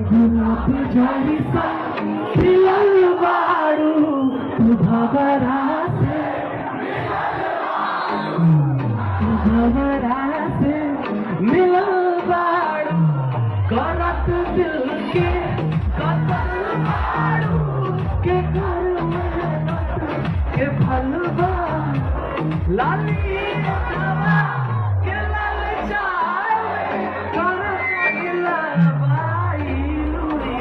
गुलाब जड़ी सा खिलल बारू तू भवरा से मिलल बारू करत दिल के कतल बारू के कर मेहनत के फलवा लाली